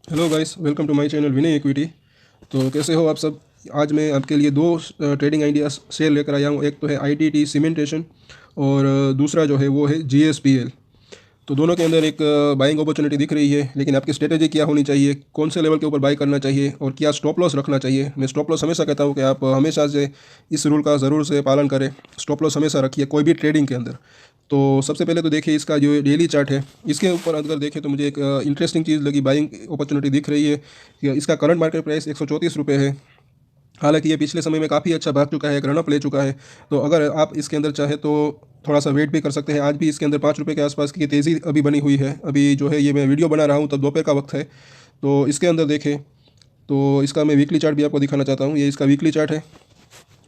Hello guys, welcome to my channel Vinay equity. तो कैसे हो आप सब। आज मैं आपके लिए दो ट्रेडिंग आइडियाज शेयर लेकर आया हूँ। एक तो है आईटीटी सीमेंटेशन और दूसरा जो है वो है जीएसपीएल। तो दोनों के अंदर एक बाइंग अपॉर्चुनिटी दिख रही है, लेकिन आपकी स्ट्रेटेजी क्या होनी चाहिए, कौन से लेवल के ऊपर बाई करना चाहिए और क्या स्टॉप लॉस रखना चाहिए। मैं स्टॉप लॉस हमेशा कहता हूँ कि आप हमेशा से इस रूल का ज़रूर से पालन करें। स्टॉप लॉस हमेशा रखिए कोई भी ट्रेडिंग के अंदर। तो सबसे पहले तो देखिए इसका जो डेली चार्ट है, इसके ऊपर अगर देखें तो मुझे एक इंटरेस्टिंग चीज़ लगी, बाइंग अपॉर्चुनिटी दिख रही है कि इसका करंट मार्केट प्राइस 134 रुपये है। हालांकि ये पिछले समय में काफ़ी अच्छा भाग चुका है, एक रनअप ले चुका है। तो अगर आप इसके अंदर चाहे तो थोड़ा सा वेट भी कर सकते हैं। आज भी इसके अंदर 5 रुपये के आसपास की तेज़ी अभी बनी हुई है। अभी जो है ये मैं वीडियो बना रहा हूँ तब दोपहर का वक्त है। तो इसके अंदर देखें तो इसका मैं वीकली चार्ट भी आपको दिखाना चाहता हूँ। ये इसका वीकली चार्ट है।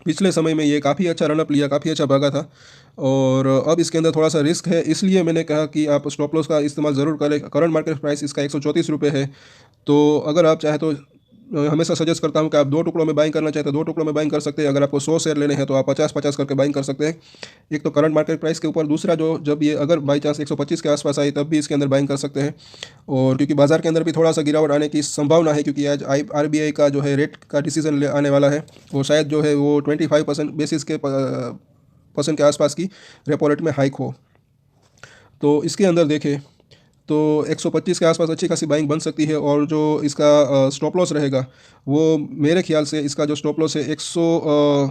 पिछले समय में ये काफ़ी अच्छा रनअप लिया, काफ़ी अच्छा भागा था। और अब इसके अंदर थोड़ा सा रिस्क है, इसलिए मैंने कहा कि आप स्टॉप लॉस का इस्तेमाल ज़रूर करें। करंट मार्केट प्राइस इसका 134 रुपये है। तो अगर आप चाहे तो हमेशा सजेस्ट करता हूं कि आप दो टुकड़ों में बाइंग करना चाहते हैं तो दो टुकड़ों में बाइंग कर सकते हैं। अगर आपको 100 शेयर लेने हैं तो आप 50-50 करके बाइंग कर सकते हैं। एक तो करंट मार्केट प्राइस के ऊपर, दूसरा जो जब ये अगर बाई चांस 125 के आसपास आई तब भी इसके अंदर बाइंग कर सकते हैं। और क्योंकि बाजार के अंदर भी थोड़ा सा गिरावट आने की संभावना है, क्योंकि आज आरबीआई का जो है रेट का डिसीजन आने वाला है। वो शायद जो है वो 25% बेसिस के परसेंट के आसपास की रेपो रेट में हाइक हो। तो इसके अंदर देखें तो 125 के आसपास अच्छी खासी बाइंग बन सकती है। और जो इसका स्टॉप लॉस रहेगा वो मेरे ख्याल से इसका जो स्टॉप लॉस है 100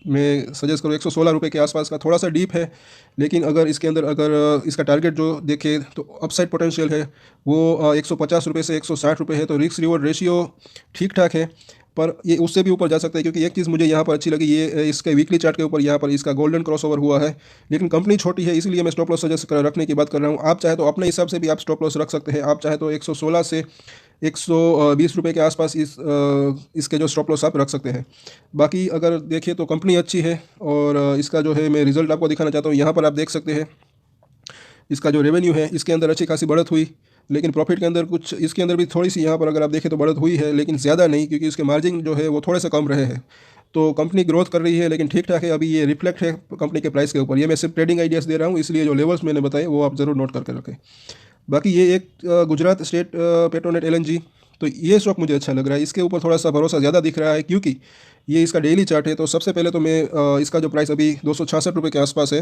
मैं सजेस्ट करूँ 116 रुपये के आसपास का, थोड़ा सा डीप है। लेकिन अगर इसके अंदर अगर इसका टारगेट जो देखें तो अपसाइड पोटेंशियल है वो 150 रुपये से 160 रुपये है। तो रिस्क रिवॉर्ड रेशियो ठीक ठाक है, पर ये उससे भी ऊपर जा सकता है। क्योंकि एक चीज़ मुझे यहाँ पर अच्छी लगी, ये इसके वीकली चार्ट के ऊपर यहाँ पर इसका गोल्डन क्रॉसओवर हुआ है। लेकिन कंपनी छोटी है, इसलिए मैं स्टॉप लॉस सजेस्ट रखने की बात कर रहा हूँ। आप चाहे तो अपने हिसाब से भी आप स्टॉप लॉस रख सकते हैं। आप चाहे तो 116 से 120 रुपये के आसपास इसके जो स्टॉप लॉस आप रख सकते हैं। बाकी अगर देखिए तो कंपनी अच्छी है। और इसका जो है मैं रिजल्ट आपको दिखाना चाहता हूँ। यहाँ पर आप देख सकते हैं इसका जो रेवेन्यू है इसके अंदर अच्छी खासी बढ़त हुई। लेकिन प्रॉफिट के अंदर कुछ इसके अंदर भी थोड़ी सी यहाँ पर अगर आप देखें तो बढ़त हुई है, लेकिन ज़्यादा नहीं, क्योंकि इसके मार्जिन जो है वो थोड़े से कम रहे हैं। तो कंपनी ग्रोथ कर रही है, लेकिन ठीक ठाक है। अभी ये रिफ्लेक्ट है कंपनी के प्राइस के ऊपर। ये मैं सिर्फ ट्रेडिंग आइडियाज़ दे रहा हूँ, इसलिए जो लेवल्स मैंने बताए वो आप ज़रूर नोट करके रखें। बाकी ये एक गुजरात स्टेट पेट्रोनेट एलएनजी, तो ये स्टॉक मुझे अच्छा लग रहा है। इसके ऊपर थोड़ा सा भरोसा ज़्यादा दिख रहा है, क्योंकि ये इसका डेली चार्ट है। तो सबसे पहले तो मैं इसका जो प्राइस अभी 266 रुपये के आसपास है।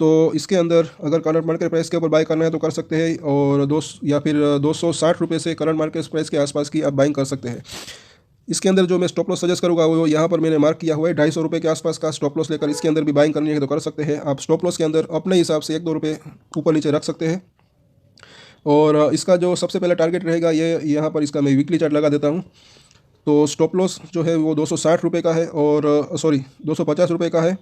तो इसके अंदर अगर करंट मार्केट प्राइस के ऊपर बाई करना है तो कर सकते हैं। और दो या फिर 260 रुपये से करंट मार्केट प्राइस के आसपास की आप बाइंग कर सकते हैं। इसके अंदर जो मैं स्टॉप लॉस सजेस्ट करूंगा वो यहाँ पर मैंने मार्क किया हुआ है, 250 रुपये के आसपास का स्टॉप लॉस लेकर इसके अंदर भी बाइंग करनी है तो कर सकते हैं। आप स्टॉप लॉस के अंदर अपने हिसाब से 1-2 रुपये ऊपर नीचे रख सकते हैं। और इसका जो सबसे पहला टारगेट रहेगा, ये यहाँ पर इसका मैं वीकली चार्ट लगा देता हूँ। तो स्टॉप लॉस जो है वो 260 रुपये का है, और सॉरी 250 रुपये का है।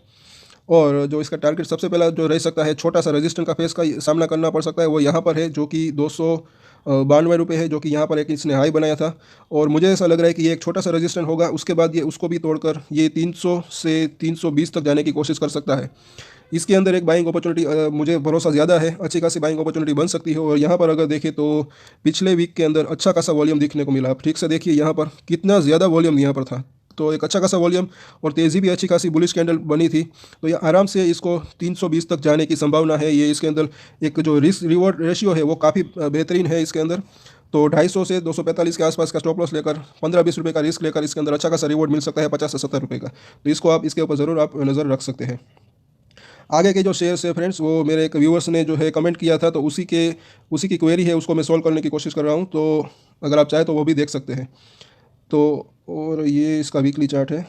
और जो इसका टारगेट सबसे पहला जो रह सकता है, छोटा सा रेजिस्टेंस का फेस का सामना करना पड़ सकता है, वो यहाँ पर है जो कि 292 रुपये है, जो कि यहाँ पर एक इसने हाई बनाया था। और मुझे ऐसा लग रहा है कि ये एक छोटा सा रेजिस्टेंस होगा, उसके बाद ये उसको भी तोड़कर ये 300 से 320 तक जाने की कोशिश कर सकता है। इसके अंदर एक बाइंग अपॉर्चुनिटी मुझे भरोसा ज़्यादा है, अच्छी खासी बाइंग अपॉर्चुनिटी बन सकती है। और यहाँ पर अगर देखें तो पिछले वीक के अंदर अच्छा खासा वॉल्यूम दिखने को मिला। आप ठीक से देखिए यहाँ पर कितना ज़्यादा वॉल्यूम यहाँ पर था। तो एक अच्छा खासा वॉल्यूम और तेज़ी भी अच्छी खासी बुलिश कैंडल बनी थी। तो ये आराम से इसको 320 तक जाने की संभावना है। ये इसके अंदर एक जो रिस्क रिवॉर्ड रेशियो है वो काफ़ी बेहतरीन है इसके अंदर। तो 250 से 245 के आसपास का स्टॉप लॉस लेकर 15-20 रुपये का रिस्क लेकर इसके अंदर अच्छा खासा रिवॉर्ड मिल सकता है, 50 से 70 रुपये का। तो इसको आप इसके ऊपर ज़रूर आप नज़र रख सकते हैं। आगे के जो शेयर्स है फ्रेंड्स, वो मेरे एक व्यूअर्स ने जो है कमेंट किया था, तो उसी की क्वेरी है, उसको मैं सॉल्व करने की कोशिश कर रहा हूँ। तो अगर आप चाहें तो वो भी देख सकते हैं। तो और ये इसका वीकली चार्ट है।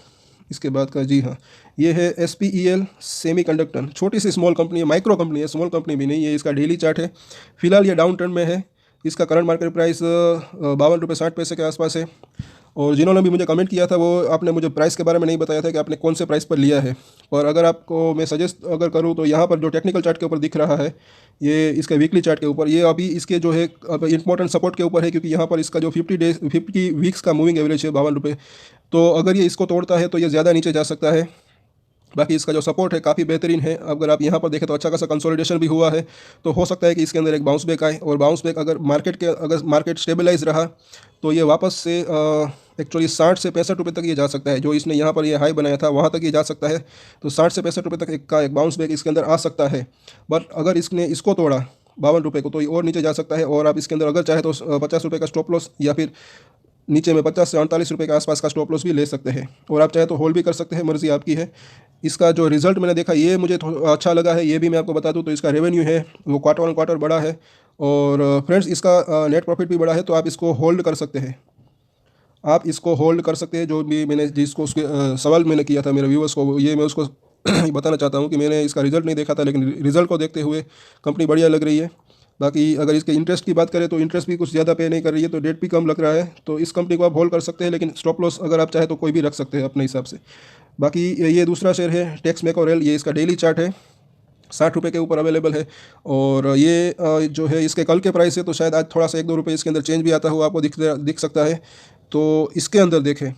इसके बाद का, जी हाँ, ये है SPEL सेमी कंडक्टर। छोटी सी स्मॉल कंपनी है, माइक्रो कंपनी है, स्मॉल कंपनी भी नहीं है। इसका डेली चार्ट है। फिलहाल ये डाउन ट्रेंड में है। इसका करंट मार्केट प्राइस 52 रुपये 60 पैसे के आसपास है। और जिन्होंने भी मुझे कमेंट किया था वो आपने मुझे प्राइस के बारे में नहीं बताया था कि आपने कौन से प्राइस पर लिया है। और अगर आपको मैं सजेस्ट अगर करूँ तो यहाँ पर जो टेक्निकल चार्ट के ऊपर दिख रहा है, ये इसके वीकली चार्ट के ऊपर, ये अभी इसके जो है अब इंपॉर्टेंट सपोर्ट के ऊपर है, क्योंकि यहाँ पर इसका जो 50 वीक्स का मूविंग एवरेज है 52 रुपये। तो अगर ये इसको तोड़ता है तो ये ज़्यादा नीचे जा सकता है। बाकी इसका जो सपोर्ट है काफ़ी बेहतरीन है। अगर आप यहाँ पर देखें तो अच्छा खासा कंसोलिडेशन भी हुआ है। तो हो सकता है कि इसके अंदर एक बाउंस बैक आए, और बाउंस बैक अगर मार्केट स्टेबलाइज रहा तो ये वापस से एक्चुअली 60 से 65 रुपये तक ये जा सकता है। जो इसने यहाँ पर ये हाई बनाया था वहाँ तक ये जा सकता है। तो 60 से 65 रुपये तक का एक बाउंस बैक इसके अंदर आ सकता है। बट अगर इसने इसको तोड़ा, ₹52 को, तो ये और नीचे जा सकता है। और आप इसके अंदर अगर चाहे तो ₹50 का स्टॉप लॉस या फिर नीचे में 50 से ₹48 के आसपास का स्टॉप लॉस भी ले सकते हैं। और आप चाहे तो होल्ड भी कर सकते हैं, मर्ज़ी आपकी है। इसका जो रिज़ल्ट मैंने देखा ये मुझे अच्छा लगा है, ये भी मैं आपको बता दूँ तो इसका रेवेन्यू है वो क्वार्टर ऑन क्वार्टर बढ़ा है। और फ्रेंड्स इसका नेट प्रॉफिट भी बढ़ा है, तो आप इसको होल्ड कर सकते हैं। आप इसको होल्ड कर सकते हैं। जो भी मैंने जिसको उसके सवाल मैंने किया था मेरे व्यूअर्स को, ये मैं उसको बताना चाहता हूँ कि मैंने इसका रिज़ल्ट नहीं देखा था, लेकिन रिज़ल्ट को देखते हुए कंपनी बढ़िया लग रही है। बाकी अगर इसके इंटरेस्ट की बात करें तो इंटरेस्ट भी कुछ ज़्यादा पे नहीं कर रही है, तो डेट भी कम लग रहा है। तो इस कंपनी को आप होल्ड कर सकते हैं, लेकिन स्टॉप लॉस अगर आप चाहे तो कोई भी रख सकते हैं अपने हिसाब से। बाकी ये दूसरा शेयर है टेक्स मैकोरेल, ये इसका डेली चार्ट है, ₹60 के ऊपर अवेलेबल है। और ये जो है इसके कल के प्राइस है, तो शायद आज थोड़ा सा 1-2 रुपये इसके अंदर चेंज भी आता हुआ आपको दिख सकता है। तो इसके अंदर देखें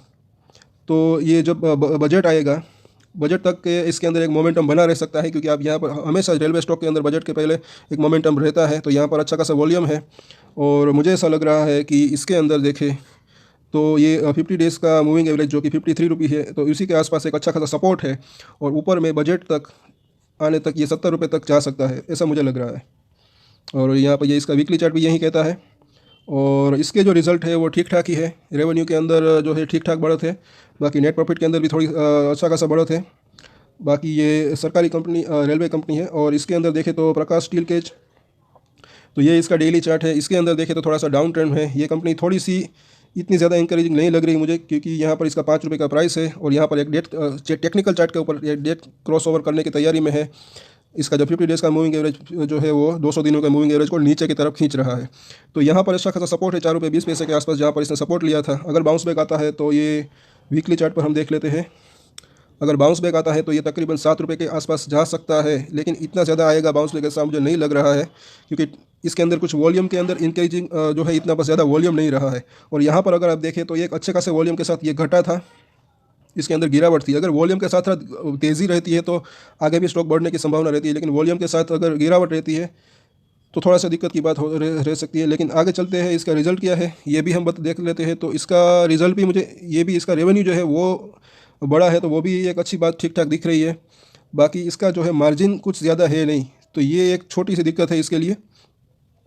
तो ये जब बजट आएगा, बजट तक के इसके अंदर एक मोमेंटम बना रह सकता है, क्योंकि आप यहाँ पर हमेशा रेलवे स्टॉक के अंदर बजट के पहले एक मोमेंटम रहता है। तो यहाँ पर अच्छा खासा वॉल्यूम है, और मुझे ऐसा लग रहा है कि इसके अंदर देखें तो ये 50 डेज़ का मूविंग एवरेज जो कि ₹53 है, तो इसी के आसपास एक अच्छा खासा सपोर्ट है। और ऊपर में बजट तक आने तक ये ₹70 तक जा सकता है, ऐसा मुझे लग रहा है। और यहाँ पर ये इसका वीकली चार्ट भी यही कहता है। और इसके जो रिज़ल्ट है वो ठीक ठाक ही है। रेवेन्यू के अंदर जो है ठीक ठाक बढ़त है, बाकी नेट प्रॉफिट के अंदर भी थोड़ी अच्छा खासा बढ़त है। बाकी ये सरकारी कंपनी रेलवे कंपनी है। और इसके अंदर देखें तो प्रकाश स्टील केज, तो ये इसका डेली चार्ट है। इसके अंदर देखें तो थोड़ा सा डाउन ट्रेंड है। ये कंपनी थोड़ी सी इतनी ज़्यादा इंकरेजिंग नहीं लग रही मुझे, क्योंकि यहाँ पर इसका ₹5 का प्राइस है, और यहाँ पर एक डेट टेक्निकल चार्ट के ऊपर एक डेट क्रॉस ओवर करने की तैयारी में है। इसका जो 50 डेज़ का मूविंग एवरेज जो है वो 200 दिनों का मूविंग एवरेज को नीचे की तरफ खींच रहा है। तो यहाँ पर अच्छा खासा सपोर्ट है ₹4.20 के आसपास, जहाँ पर इसने सपोर्ट लिया था। अगर बाउंस बैक आता है तो ये वीकली चार्ट पर हम देख लेते हैं। अगर बाउंस बैक आता है तो ये तकरीबन ₹7 के आसपास जा सकता है, लेकिन इतना ज़्यादा आएगा बाउंस बैक ऐसा मुझे नहीं लग रहा है, क्योंकि इसके अंदर कुछ वॉल्यूम के अंदर इंक्रीजिंग जो है इतना बस ज़्यादा वॉल्यूम नहीं रहा है। और यहाँ पर अगर आप देखें तो ये एक अच्छे खासे वॉल्यूम के साथ ये घटा था, इसके अंदर गिरावट थी। अगर वॉल्यूम के साथ साथ तेज़ी रहती है तो आगे भी स्टॉक बढ़ने की संभावना रहती है, लेकिन वॉल्यूम के साथ अगर गिरावट रहती है तो थोड़ा सा दिक्कत की बात रह सकती है। लेकिन आगे चलते हैं, इसका रिज़ल्ट क्या है ये भी हम देख लेते हैं। तो इसका रिज़ल्ट भी मुझे, ये भी इसका रेवेन्यू जो है वो बड़ा है, तो वो भी एक अच्छी बात ठीक ठाक दिख रही है। बाकी इसका जो है मार्जिन कुछ ज़्यादा है नहीं, तो ये एक छोटी सी दिक्कत है इसके लिए।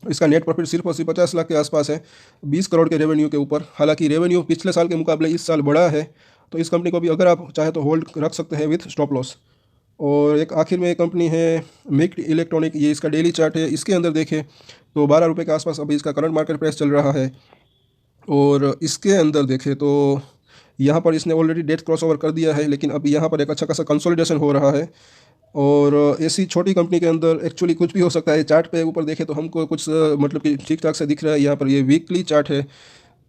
इसका नेट प्रॉफिट सिर्फ और सिर्फ 50 लाख के आसपास है, 20 करोड़ के रेवेन्यू के ऊपर। हालांकि रेवेन्यू पिछले साल के मुकाबले इस साल बढ़ा है, तो इस कंपनी को भी अगर आप चाहे तो होल्ड रख सकते हैं विथ स्टॉप लॉस। और एक आखिर में एक कंपनी है मिक्ट इलेक्ट्रॉनिक, ये इसका डेली चार्ट है। इसके अंदर देखें तो ₹12 के आसपास अभी इसका करंट मार्केट प्राइस चल रहा है। और इसके अंदर देखें तो यहाँ पर इसने ऑलरेडी डेट क्रॉस ओवर कर दिया है, लेकिन अब यहाँ पर एक अच्छा खासा कंसोलिडेशन हो रहा है। और ऐसी छोटी कंपनी के अंदर एक्चुअली कुछ भी हो सकता है। चार्ट पे ऊपर देखें तो हमको कुछ मतलब कि ठीक ठाक से दिख रहा है। यहाँ पर ये वीकली चार्ट है,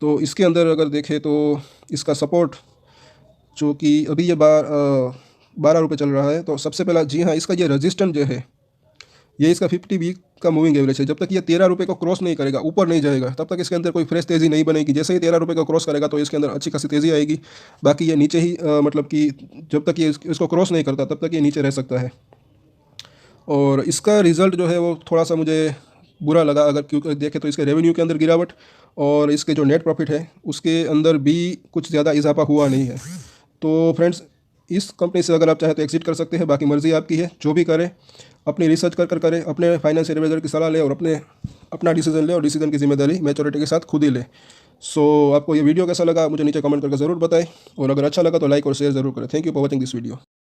तो इसके अंदर अगर देखें तो इसका सपोर्ट जो कि अभी ये ₹12 चल रहा है। तो सबसे पहला, जी हाँ, इसका ये रजिस्टेंस जो है ये इसका 50 वीक का मूविंग एवरेज है। जब तक ये ₹13 को क्रॉस नहीं करेगा, ऊपर नहीं जाएगा, तब तक इसके अंदर कोई फ्रेश तेज़ी नहीं बनेगी। जैसे ही ₹13 को क्रॉस करेगा तो इसके अंदर अच्छी खासी तेज़ी आएगी। बाकी ये नीचे ही मतलब कि जब तक ये इसको क्रॉस नहीं करता तब तक ये नीचे रह सकता है। और इसका रिज़ल्ट जो है वो थोड़ा सा मुझे बुरा लगा, अगर क्योंकि देखें तो इसके रेवेन्यू के अंदर गिरावट, और इसके जो नेट प्रॉफिट है उसके अंदर भी कुछ ज़्यादा इजाफा हुआ नहीं है। तो फ्रेंड्स, इस कंपनी से अगर आप चाहें तो एग्जिट कर सकते हैं, बाकी मर्ज़ी आपकी है। जो भी करें अपनी रिसर्च कर करें, अपने फाइनेंशियल एडवाइजर की सलाह लें, और अपना डिसीजन लें, और डिसीजन की जिम्मेदारी मैच्योरिटी के साथ खुद ही लें। सो आपको ये वीडियो कैसा लगा मुझे नीचे कमेंट करके ज़रूर बताएं, और अगर अच्छा लगा तो लाइक और शेयर ज़रूर करें। Thank you for watching this video.